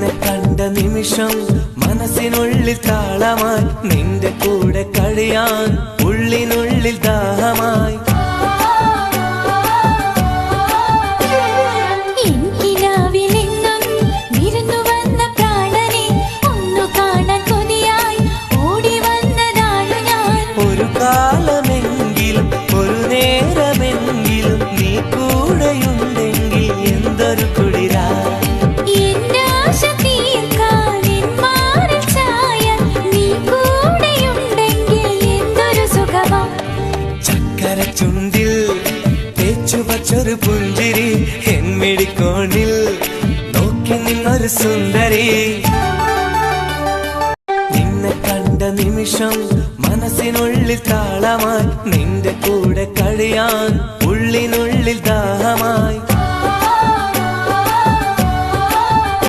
നിന്നെ കണ്ട നിമിഷം മനസ്സിനുള്ളിൽ താളമായി, നിന്റെ കൂടെ കഴിയാൻ ഉള്ളിനുള്ളിൽ ദാഹമായി. ഒരു കാലമെങ്കിലും ഒരു നേരമെങ്കിലും നീ കൂടെയുണ്ടെങ്കിൽ എന്തൊരു കുളിരാ. ചക്കര ചുണ്ടിൽ തേച്ചുവച്ചൊരു പുഞ്ചിരി, എന്മിഴിക്കോണിൽ നോക്കി നിന്നൊരു സുന്ദരി. നിന്നെ കണ്ട നിമിഷം മനസ്സിനുള്ളിൽ താളമായി, നിന്റെ കൂടെ കഴിയാൻ ഉള്ളിനുള്ളിൽ ദാഹമായി.